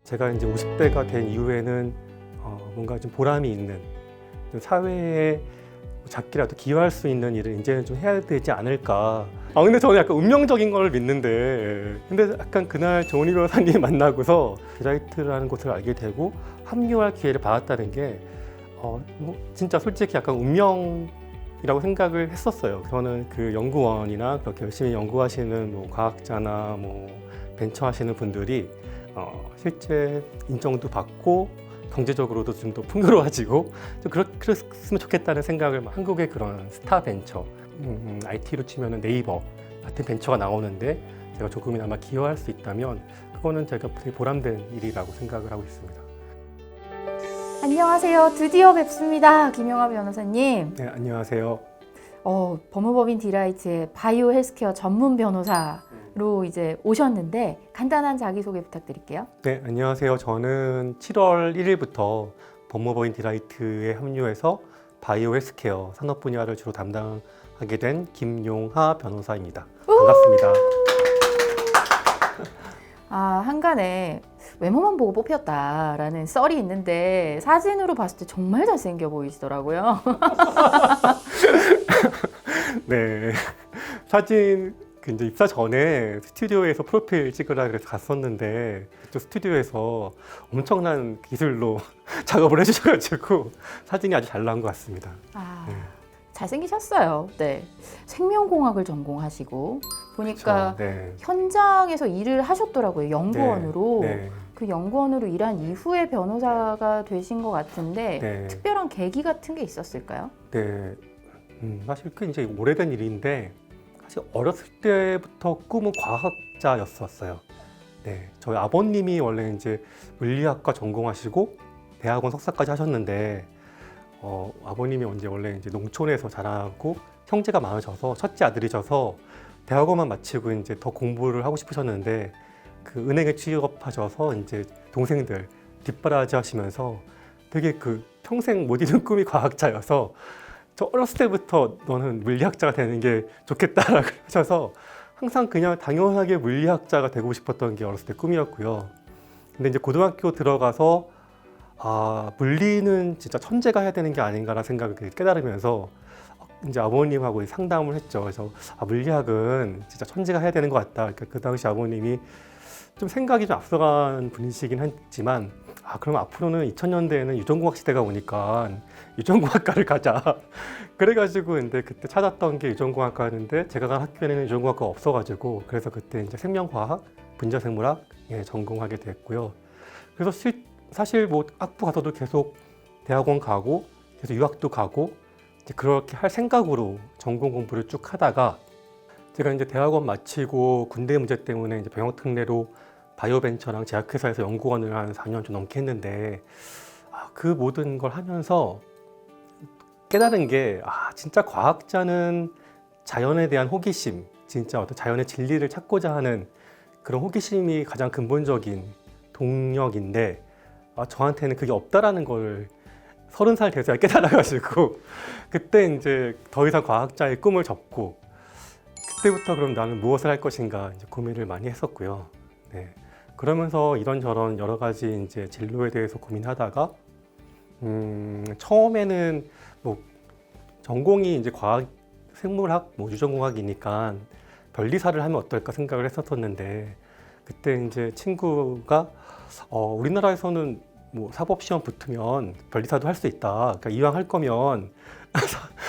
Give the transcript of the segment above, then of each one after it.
제가 이제 50대가 된 이후에는 뭔가 좀 보람이 있는 좀 사회에 작게라도 기여할 수 있는 일을 이제는 좀 해야 되지 않을까. 근데 저는 약간 운명적인 걸 믿는데, 근데 약간 그날 조은희 변호사님 만나고서 디라이트라는 곳을 알게 되고 합류할 기회를 받았다는 게 진짜 솔직히 약간 운명이라고 생각을 했었어요. 저는 그 연구원이나 그렇게 열심히 연구하시는 뭐 과학자나 뭐 벤처 하시는 분들이 실제 인정도 받고 경제적으로도 좀 더 풍요로워지고 좀 그랬으면 좋겠다는 생각을 한국의 그런 스타 벤처, IT로 치면은 네이버 같은 벤처가 나오는데 제가 조금이나마 기여할 수 있다면 그거는 제가 되게 보람된 일이라고 생각을 하고 있습니다. 안녕하세요. 드디어 뵙습니다. 김영하 변호사님. 네, 안녕하세요. 법무법인 디라이트의 바이오 헬스케어 전문 변호사로 이제 오셨는데 간단한 자기소개 부탁드릴게요. 네, 안녕하세요. 저는 7월 1일부터 법무법인 디라이트에 합류해서 바이오 헬스케어 산업 분야를 주로 담당하게 된 김용하 변호사입니다. 반갑습니다. 한간에 외모만 보고 뽑혔다라는 썰이 있는데 사진으로 봤을 때 정말 잘생겨 보이시더라고요. 네, 사진 이제 입사 전에 스튜디오에서 프로필 찍으라 그래서 갔었는데 또 스튜디오에서 엄청난 기술로 작업을 해주셔가지고 사진이 아주 잘 나온 것 같습니다. 네. 잘생기셨어요. 네, 생명공학을 전공하시고 보니까 네. 현장에서 일을 하셨더라고요. 연구원으로. 네. 그 연구원으로 일한 이후에 변호사가 되신 것 같은데 네. 특별한 계기 같은 게 있었을까요? 네. 사실 꽤 이제 오래된 일인데 사실 어렸을 때부터 꿈은 과학자였었어요. 네. 저희 아버님이 원래 이제 물리학과 전공하시고 대학원 석사까지 하셨는데 아버님이 원래 이제 농촌에서 자라고 형제가 많으셔서 첫째 아들이셔서 대학원만 마치고 이제 더 공부를 하고 싶으셨는데 그 은행에 취업하셔서 이제 동생들 뒷바라지 하시면서 되게 그 평생 못 이룬 꿈이 과학자여서 저 어렸을 때부터 너는 물리학자가 되는 게 좋겠다라고 하셔서 항상 그냥 당연하게 물리학자가 되고 싶었던 게 어렸을 때 꿈이었고요. 근데 이제 고등학교 들어가서 물리는 진짜 천재가 해야 되는 게 아닌가라는 생각을 깨달으면서 이제 아버님하고 상담을 했죠. 그래서 물리학은 진짜 천재가 해야 되는 것 같다. 그러니까 그 당시 아버님이 좀 생각이 좀 앞서간 분이시긴 했지만 그럼 앞으로는 2000년대에는 유전공학 시대가 오니까 유전공학과를 가자. 그래가지고 근데 그때 찾았던 게 유전공학과였는데 제가 간 학교에는 유전공학과가 없어가지고 그래서 그때 이제 생명과학, 분자생물학 전공하게 됐고요. 그래서 사실 뭐 학부 가서도 계속 대학원 가고 계속 유학도 가고 이제 그렇게 할 생각으로 전공 공부를 쭉 하다가 제가 이제 대학원 마치고 군대 문제 때문에 이제 병역 특례로 바이오벤처랑 제약회사에서 연구원을 한 4년 좀 넘게 했는데 그 모든 걸 하면서 깨달은 게 진짜 과학자는 자연에 대한 호기심, 진짜 어떤 자연의 진리를 찾고자 하는 그런 호기심이 가장 근본적인 동력인데 저한테는 그게 없다라는 걸 30살 돼서야 깨달아가지고 그때 이제 더 이상 과학자의 꿈을 접고 그때부터 그럼 나는 무엇을 할 것인가 이제 고민을 많이 했었고요. 네. 그러면서 이런저런 여러 가지 이제 진로에 대해서 고민하다가 처음에는 뭐 전공이 이제 과학, 생물학, 뭐 유전공학이니까 변리사를 하면 어떨까 생각을 했었는데 그때 이제 친구가 우리나라에서는 뭐 사법시험 붙으면 변리사도 할 수 있다. 그러니까 이왕 할 거면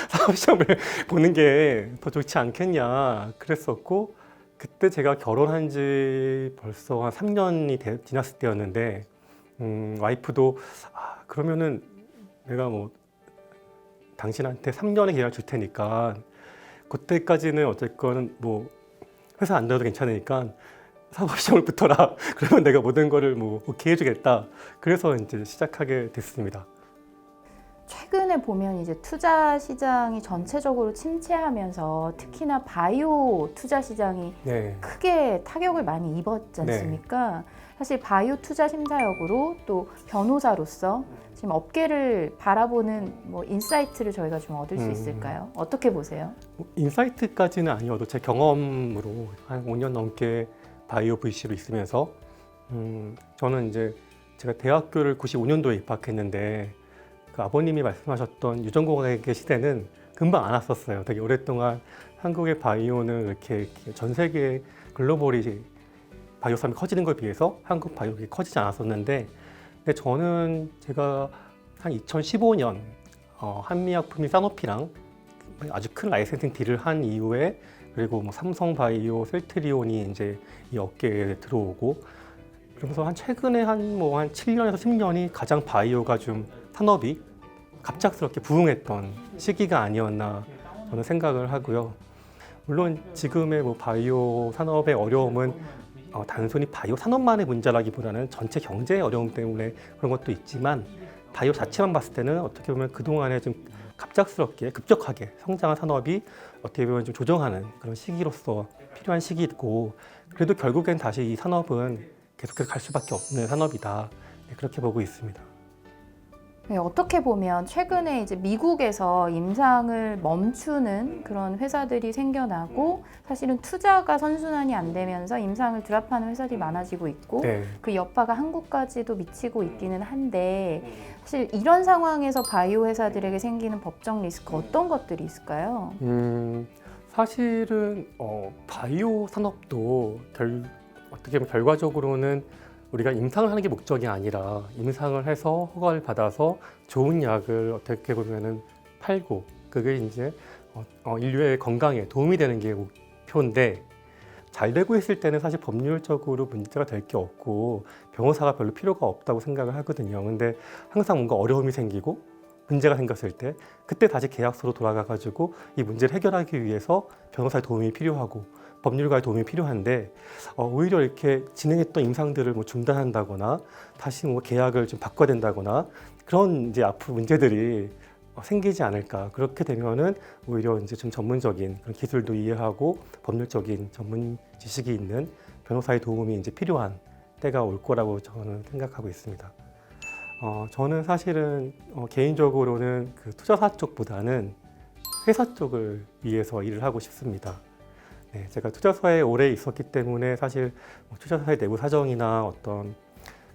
사법시험을 보는 게 더 좋지 않겠냐 그랬었고 그때 제가 결혼한 지 벌써 한 3년이 지났을 때였는데 와이프도 그러면은 내가 뭐 당신한테 3년의 기회를 줄 테니까 그때까지는 어쨌건 뭐 회사 안 다녀도 괜찮으니까 사법시험을 붙어라. 그러면 내가 모든 거를 뭐 오케이 해주겠다. 그래서 이제 시작하게 됐습니다. 최근에 보면 이제 투자 시장이 전체적으로 침체하면서 특히나 바이오 투자 시장이 크게 타격을 많이 입었지 않습니까? 사실 바이오 투자 심사역으로 또 변호사로서 지금 업계를 바라보는 뭐 인사이트를 저희가 좀 얻을 수 있을까요? 어떻게 보세요? 인사이트까지는 아니어도 제 경험으로 한 5년 넘게 바이오 VC로 있으면서 저는 이제 제가 대학교를 95년도에 입학했는데 그 아버님이 말씀하셨던 유전공학의 시대는 금방 안 왔었어요. 되게 오랫동안 한국의 바이오는 이렇게 전 세계 글로벌이 바이오 산업이 커지는 것에 비해서 한국 바이오가 커지지 않았었는데, 근데 저는 제가 한 2015년 한미약품인 사노피랑 아주 큰 라이센싱 딜을 한 이후에, 그리고 뭐 삼성바이오, 셀트리온이 이제 이 업계에 들어오고, 그러면서 한 최근에 한 7년에서 10년이 가장 바이오가 좀 산업이 갑작스럽게 부흥했던 시기가 아니었나 저는 생각을 하고요. 물론 지금의 뭐 바이오 산업의 어려움은 단순히 바이오 산업만의 문제라기보다는 전체 경제의 어려움 때문에 그런 것도 있지만, 바이오 자체만 봤을 때는 어떻게 보면 그동안에 좀 갑작스럽게 급격하게 성장한 산업이 어떻게 보면 좀 조정하는 그런 시기로서 필요한 시기고, 그래도 결국엔 다시 이 산업은 계속해서 갈 수밖에 없는 산업이다, 그렇게 보고 있습니다. 네, 어떻게 보면 최근에 이제 미국에서 임상을 멈추는 그런 회사들이 생겨나고, 사실은 투자가 선순환이 안 되면서 임상을 드랍하는 회사들이 많아지고 있고, 네. 그 여파가 한국까지도 미치고 있기는 한데, 사실 이런 상황에서 바이오 회사들에게 생기는 법적 리스크 어떤 것들이 있을까요? 사실은 바이오 산업도 어떻게 보면 결과적으로는 우리가 임상을 하는 게 목적이 아니라 임상을 해서 허가를 받아서 좋은 약을 어떻게 보면은 팔고, 그게 이제 인류의 건강에 도움이 되는 게 목표인데, 잘 되고 있을 때는 사실 법률적으로 문제가 될 게 없고 변호사가 별로 필요가 없다고 생각을 하거든요. 근데 항상 뭔가 어려움이 생기고 문제가 생겼을 때 그때 다시 계약서로 돌아가 가지고 이 문제를 해결하기 위해서 변호사의 도움이 필요하고 법률가의 도움이 필요한데, 오히려 이렇게 진행했던 임상들을 뭐 중단한다거나 다시 뭐 계약을 좀 바꿔야 된다거나 그런 이제 앞으로 문제들이 생기지 않을까. 그렇게 되면은 오히려 이제 좀 전문적인 그런 기술도 이해하고 법률적인 전문 지식이 있는 변호사의 도움이 이제 필요한 때가 올 거라고 저는 생각하고 있습니다. 저는 사실은 개인적으로는 그 투자사 쪽보다는 회사 쪽을 위해서 일을 하고 싶습니다. 네, 제가 투자사에 오래 있었기 때문에 사실 투자사의 내부 사정이나 어떤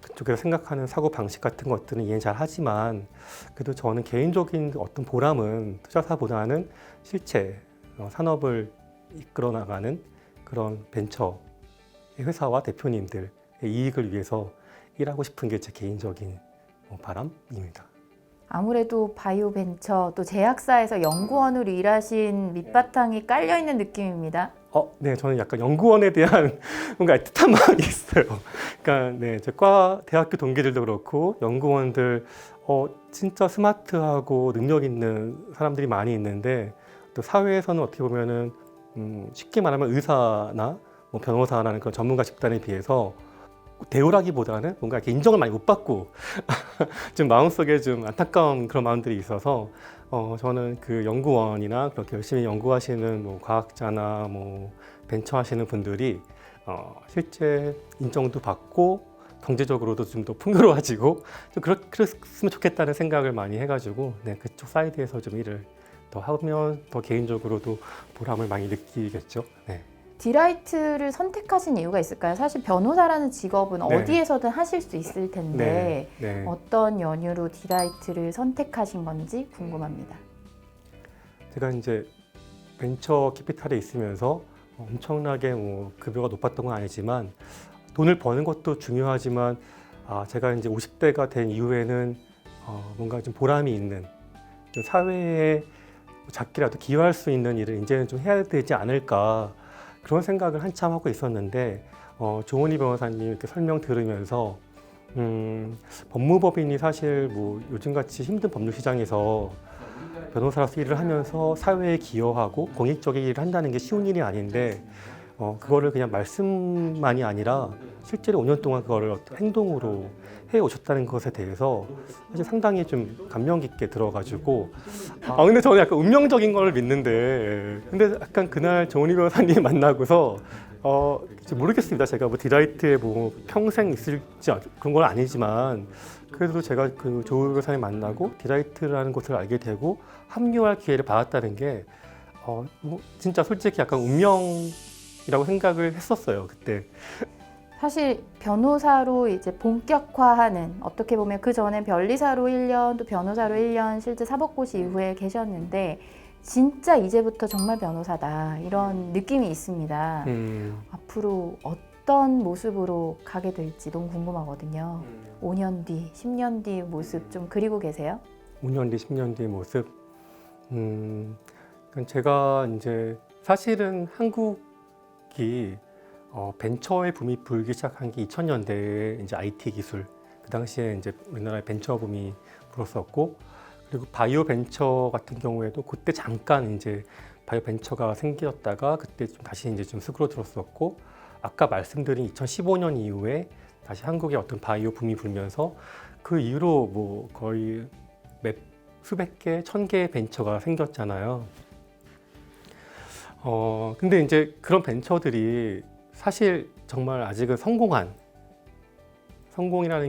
그쪽에서 생각하는 사고 방식 같은 것들은 이해는 잘 하지만, 그래도 저는 개인적인 어떤 보람은 투자사보다는 실제 산업을 이끌어 나가는 그런 벤처 회사와 대표님들의 이익을 위해서 일하고 싶은 게 제 개인적인 바람입니다. 아무래도 바이오 벤처 또 제약사에서 연구원으로 일하신 밑바탕이 깔려 있는 느낌입니다. 네, 저는 약간 연구원에 대한 뭔가 애틋한 마음이 있어요. 그러니까 네, 제 과 대학교 동기들도 그렇고 연구원들 진짜 스마트하고 능력 있는 사람들이 많이 있는데, 또 사회에서는 어떻게 보면은 쉽게 말하면 의사나 뭐 변호사라는 그런 전문가 집단에 비해서 대우라기보다는 뭔가 이렇게 인정을 많이 못 받고 좀 마음속에 좀 안타까운 그런 마음들이 있어서, 저는 그 연구원이나 그렇게 열심히 연구하시는 뭐 과학자나 뭐 벤처 하시는 분들이 실제 인정도 받고 경제적으로도 좀 더 풍요로워지고 좀 그랬으면 좋겠다는 생각을 많이 해가지고, 네, 그쪽 사이드에서 좀 일을 더 하면 더 개인적으로도 보람을 많이 느끼겠죠. 네. 디라이트를 선택하신 이유가 있을까요? 사실 변호사라는 직업은 네. 어디에서든 하실 수 있을 텐데 네. 어떤 연유로 디라이트를 선택하신 건지 궁금합니다. 제가 이제 벤처 캐피탈에 있으면서 엄청나게 뭐 급여가 높았던 건 아니지만 돈을 버는 것도 중요하지만, 제가 이제 50대가 된 이후에는 뭔가 좀 보람이 있는, 좀 사회에 작게라도 기여할 수 있는 일을 이제는 좀 해야 되지 않을까, 그런 생각을 한참 하고 있었는데, 조은희 변호사님 이렇게 설명 들으면서 법무법인이 사실 뭐 요즘같이 힘든 법률 시장에서 변호사로서 일을 하면서 사회에 기여하고 공익적인 일을 한다는 게 쉬운 일이 아닌데, 그거를 그냥 말씀만이 아니라 실제로 5년 동안 그거를 어떤 행동으로 해 오셨다는 것에 대해서 사실 상당히 좀 감명 깊게 들어가지고, 근데 저는 약간 운명적인 걸 믿는데, 근데 약간 그날 정은희 변호사님 만나고서 모르겠습니다. 제가 뭐 디라이트에 뭐 평생 있을지 그런 건 아니지만, 그래도 제가 그 조 변호사님 만나고 디라이트라는 곳을 알게 되고 합류할 기회를 받았다는 게 뭐 진짜 솔직히 약간 운명이라고 생각을 했었어요, 그때. 사실 변호사로 이제 본격화하는, 어떻게 보면 그 전에 변리사로 1년, 또 변호사로 1년, 실제 사법고시 이후에 계셨는데 진짜 이제부터 정말 변호사다 이런 느낌이 있습니다. 앞으로 어떤 모습으로 가게 될지 너무 궁금하거든요. 5년 뒤, 10년 뒤 모습 좀 그리고 계세요? 5년 뒤, 10년 뒤의 모습. 제가 이제 사실은 한국이 벤처의 붐이 불기 시작한 게 2000년대에 이제 IT 기술, 그 당시에 이제 우리나라에 벤처 붐이 불었었고, 그리고 바이오 벤처 같은 경우에도 그때 잠깐 이제 바이오 벤처가 생겼다가 그때 좀 다시 이제 좀 수그러들었었고, 아까 말씀드린 2015년 이후에 다시 한국에 어떤 바이오 붐이 불면서 그 이후로 뭐 거의 수백 개, 1000개의 벤처가 생겼잖아요. 근데 이제 그런 벤처들이 사실 정말 아직은 성공이라는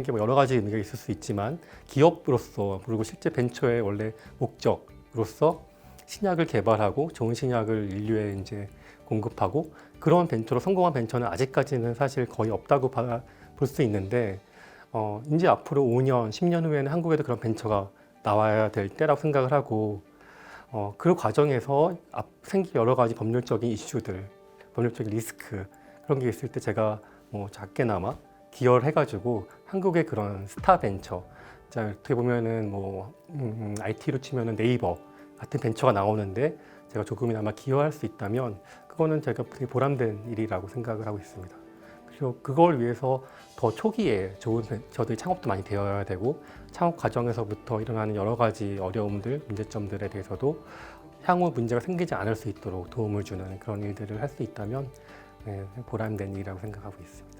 게 뭐 여러 가지 의미가 있을 수 있지만 기업으로서, 그리고 실제 벤처의 원래 목적으로서 신약을 개발하고 좋은 신약을 인류에 이제 공급하고, 그런 벤처로 성공한 벤처는 아직까지는 사실 거의 없다고 볼 수 있는데, 이제 앞으로 5년, 10년 후에는 한국에도 그런 벤처가 나와야 될 때라고 생각을 하고, 그 과정에서 생길 여러 가지 법률적인 이슈들, 법률적인 리스크, 그런 게 있을 때 제가 뭐 작게나마 기여를 해가지고 한국의 그런 스타 벤처, 자, 어떻게 보면은 뭐 IT로 치면은 네이버 같은 벤처가 나오는데 제가 조금이나마 기여할 수 있다면 그거는 제가 되게 보람된 일이라고 생각을 하고 있습니다. 그리고 그걸 위해서 더 초기에 좋은 벤처들이 창업도 많이 되어야 되고, 창업 과정에서부터 일어나는 여러 가지 어려움들, 문제점들에 대해서도 향후 문제가 생기지 않을 수 있도록 도움을 주는 그런 일들을 할 수 있다면 보람된 일이라고 생각하고 있습니다.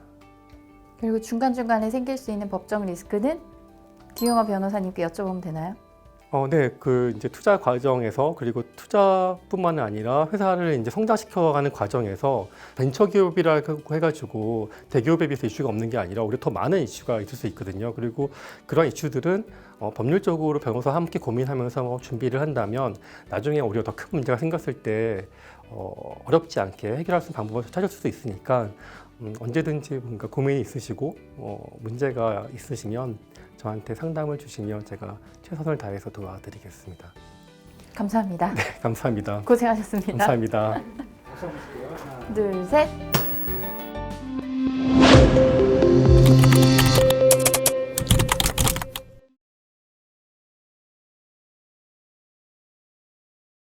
그리고 중간중간에 생길 수 있는 법적 리스크는 김용화 변호사님께 여쭤보면 되나요? 네, 그 이제 투자 과정에서, 그리고 투자뿐만은 아니라 회사를 이제 성장시켜가는 과정에서 벤처 기업이라고 해가지고 대기업에 비해서 이슈가 없는 게 아니라 오히려 더 많은 이슈가 있을 수 있거든요. 그리고 그런 이슈들은 법률적으로 변호사와 함께 고민하면서 준비를 한다면 나중에 오히려 더 큰 문제가 생겼을 때 어렵지 않게 해결할 수 있는 방법을 찾을 수도 있으니까 언제든지 뭔가 고민이 있으시고 문제가 있으시면 저한테 상담을 주시면 제가 최선을 다해서 도와드리겠습니다. 감사합니다. 네, 감사합니다. 고생하셨습니다. 감사합니다. 둘, 셋.